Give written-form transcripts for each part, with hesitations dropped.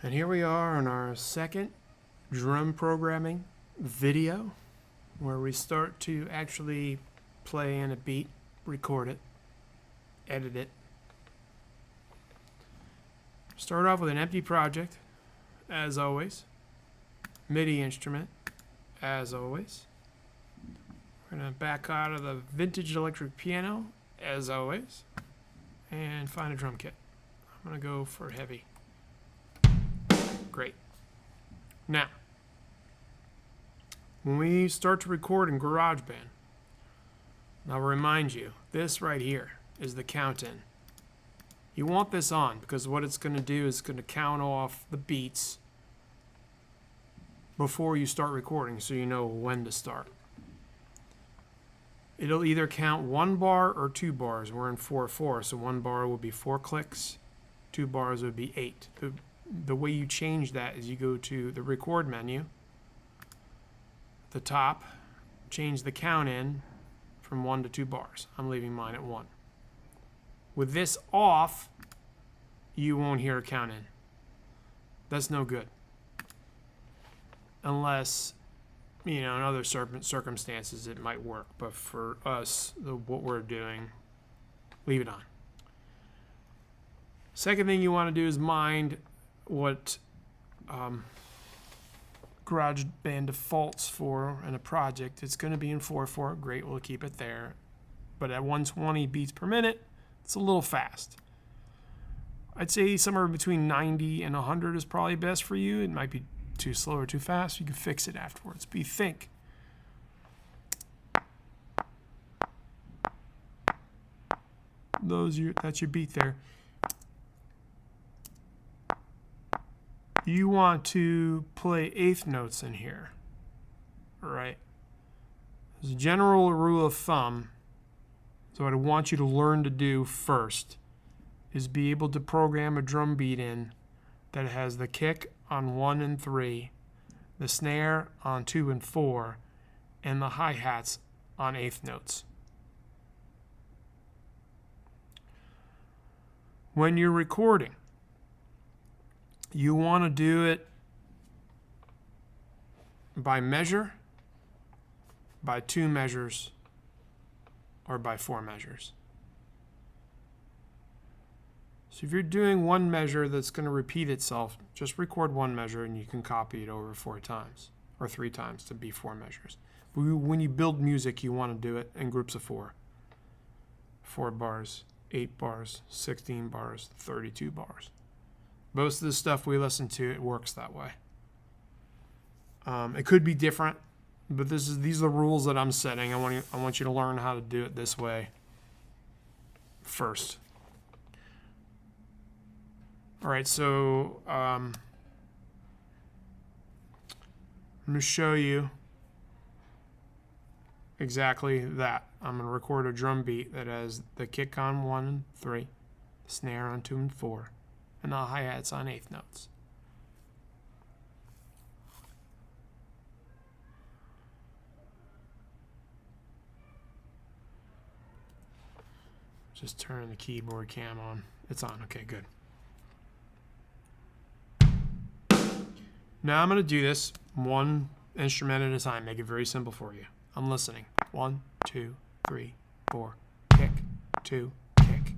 And here we are on our second drum programming video, where we start to actually play in a beat, record it, edit it. Start off with an empty project, as always. MIDI instrument, as always. We're going to back out of the vintage electric piano, as always, and find a drum kit. I'm going to go for heavy. Great. Now, when we start to record in GarageBand, I'll remind you, this right here is the count in. You want this on because what it's going to do is going to count off the beats before you start recording, so you know when to start. It'll either count 1 bar or 2 bars. We're in 4/4, so 1 bar would be 4 clicks, 2 bars would be 8. The way you change that is you go to the record menu, at the top, change the count in from 1 to 2 bars. I'm leaving mine at 1. With this off, you won't hear a count in. That's no good. Unless, you know, in other circumstances it might work. But for us, what we're doing, leave it on. Second thing you want to do is mind what GarageBand defaults for in a project. It's going to be in 4/4. Great, we'll keep it there. But at 120 beats per minute, it's a little fast. I'd say somewhere between 90 and 100 is probably best for you. It might be too slow or too fast. You can fix it afterwards. But you think. That's your beat there. You want to play eighth notes in here. All right. As a general rule of thumb, so what I want you to learn to do first is be able to program a drum beat in that has the kick on 1 and 3, the snare on 2 and 4, and the hi-hats on eighth notes. When you're recording, you want to do it by measure, by 2 measures, or by 4 measures. So if you're doing 1 measure that's going to repeat itself, just record 1 measure and you can copy it over 4 times or 3 times to be 4 measures. But when you build music, you want to do it in groups of 4. 4 bars, 8 bars, 16 bars, 32 bars. Most of the stuff we listen to, it works that way. It could be different, but these are the rules that I'm setting. I want you to learn how to do it this way first. All right, so I'm going to show you exactly that. I'm going to record a drum beat that has the kick on 1 and 3, the snare on 2 and 4, and the hi-hats on eighth notes. Just turn the keyboard cam on. It's on. Okay, good. Now I'm going to do this 1 instrument at a time. Make it very simple for you. I'm listening. 1, 2, 3, 4. Kick, 2, kick,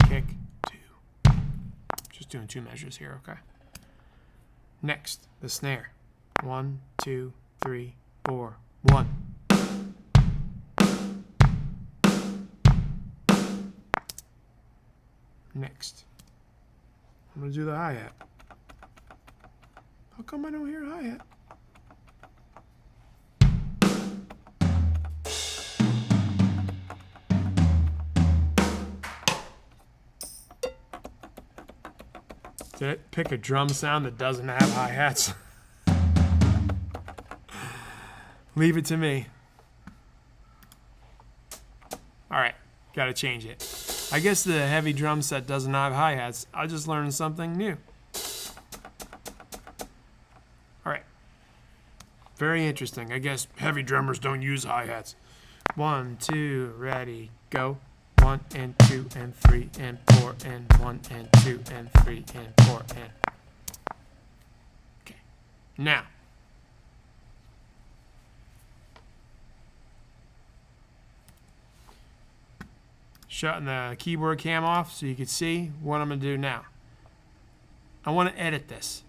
kick, 2. Just doing 2 measures here, okay? Next, the snare. 1, 2, 3, 4. 1. Next, I'm going to do the hi-hat. How come I don't hear hi-hat? Did it pick a drum sound that doesn't have hi-hats? Leave it to me. All right, got to change it. I guess the heavy drum set doesn't have hi-hats. I just learned something new. All right. Very interesting. I guess heavy drummers don't use hi-hats. 1, 2, ready, go. 1 and 2 and 3 and 4 and 1 and 2 and 3 and 4 and Now, shutting the keyboard cam off so you can see what I'm going to do now. I want to edit this.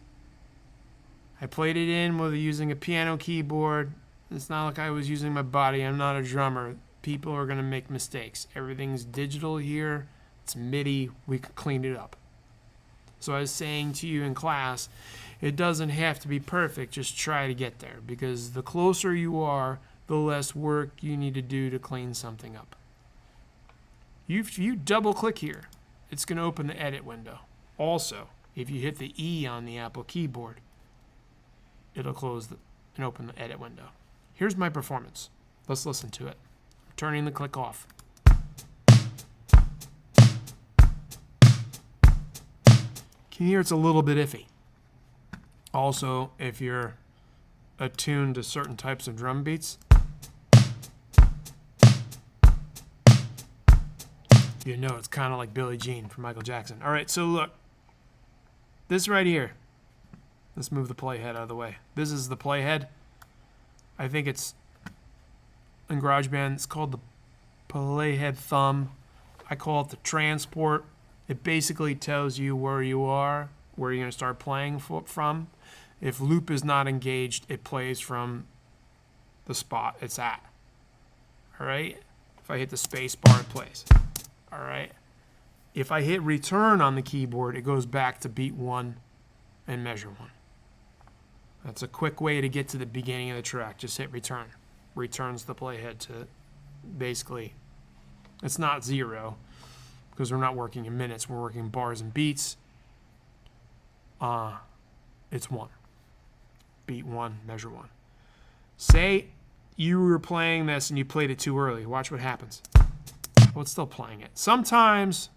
I played it in with using a piano keyboard. It's not like I was using my body. I'm not a drummer. People are going to make mistakes. Everything's digital here. It's MIDI. We can clean it up. So I was saying to you in class, it doesn't have to be perfect. Just try to get there, because the closer you are, the less work you need to do to clean something up. If you double click here, it's going to open the edit window. Also, if you hit the E on the Apple keyboard, it'll close and open the edit window. Here's my performance. Let's listen to it. I'm turning the click off. Can you hear it's a little bit iffy? Also, if you're attuned to certain types of drum beats, you know it's kind of like Billie Jean from Michael Jackson. All right, so look. This right here. Let's move the playhead out of the way. This is the playhead. I think it's, in GarageBand, it's called the playhead thumb. I call it the transport. It basically tells you where you are, where you're going to start playing from. If loop is not engaged, it plays from the spot it's at. All right? If I hit the space bar, it plays. All right? If I hit return on the keyboard, it goes back to beat 1 and measure 1. That's a quick way to get to the beginning of the track. Just hit return. Returns the playhead to basically, it's not 0 because we're not working in minutes. We're working bars and beats. It's 1. Beat 1, measure 1. Say you were playing this and you played it too early. Watch what happens. Oh, it's still playing it. Sometimes,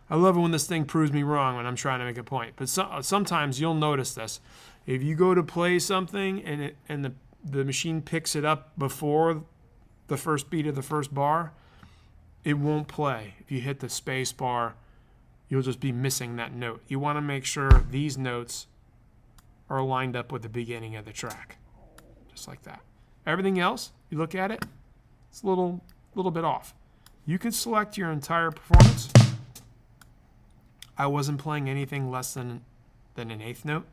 I love it when this thing proves me wrong when I'm trying to make a point. But sometimes you'll notice this. If you go to play something and the machine picks it up before the first beat of the first bar, it won't play. If you hit the space bar, you'll just be missing that note. You want to make sure these notes are lined up with the beginning of the track. Just like that. Everything else, you look at it, it's a little bit off. You can select your entire performance. I wasn't playing anything less than an eighth note.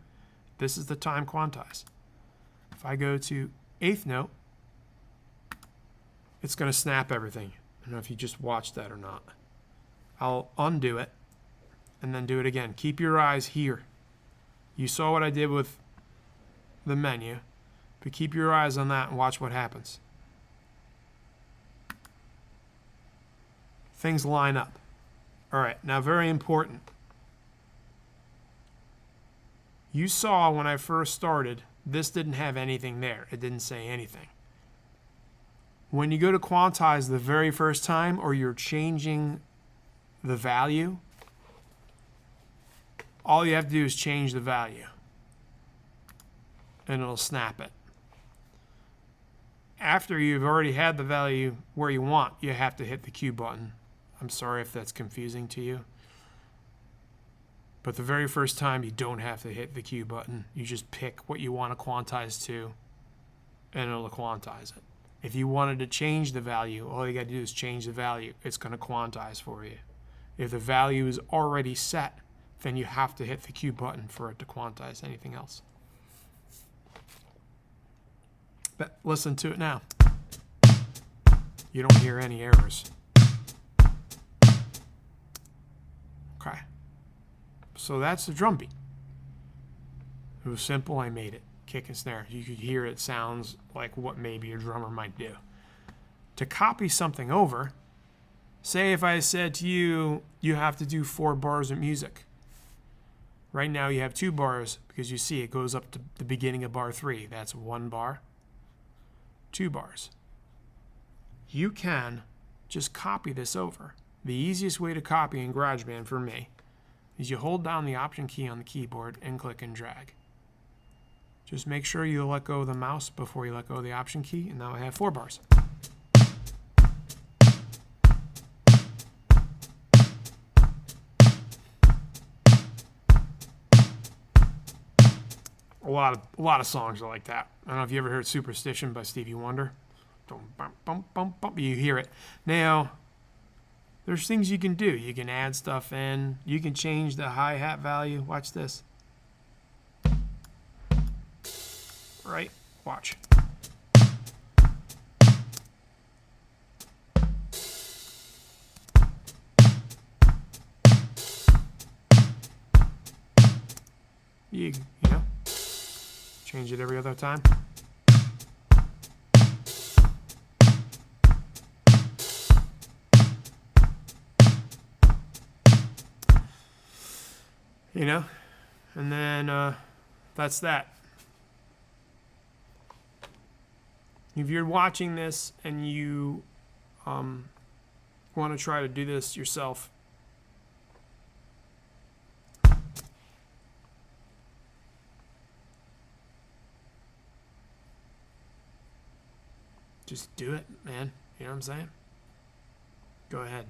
This is the time quantize. If I go to eighth note, it's going to snap everything. I don't know if you just watched that or not. I'll undo it and then do it again. Keep your eyes here. You saw what I did with the menu, but keep your eyes on that and watch what happens. Things line up. All right, now very important. You saw when I first started, this didn't have anything there. It didn't say anything. When you go to quantize the very first time or you're changing the value, all you have to do is change the value and it'll snap it. After you've already had the value where you want, you have to hit the Q button. I'm sorry if that's confusing to you. But the very first time, you don't have to hit the Q button. You just pick what you want to quantize to, and it'll quantize it. If you wanted to change the value, all you got to do is change the value. It's going to quantize for you. If the value is already set, then you have to hit the Q button for it to quantize anything else. But listen to it now. You don't hear any errors. Okay. So that's the drum beat. It was simple. I made it. Kick and snare. You could hear it sounds like what maybe a drummer might do. To copy something over, say if I said to you, you have to do 4 bars of music. Right now you have 2 bars because you see it goes up to the beginning of bar 3. That's 1 bar, 2 bars. You can just copy this over. The easiest way to copy in GarageBand for me is you hold down the Option key on the keyboard and click and drag. Just make sure you let go of the mouse before you let go of the Option key, and now I have 4 bars. A lot of songs are like that. I don't know if you ever heard Superstition by Stevie Wonder. Bump, bump, bump, bump. You hear it. Now, there's things you can do. You can add stuff in. You can change the hi-hat value. Watch this. Right? Watch. You know, change it every other time. You know, and then that's that. If you're watching this and you want to try to do this yourself, just do it, man. You know what I'm saying? Go ahead.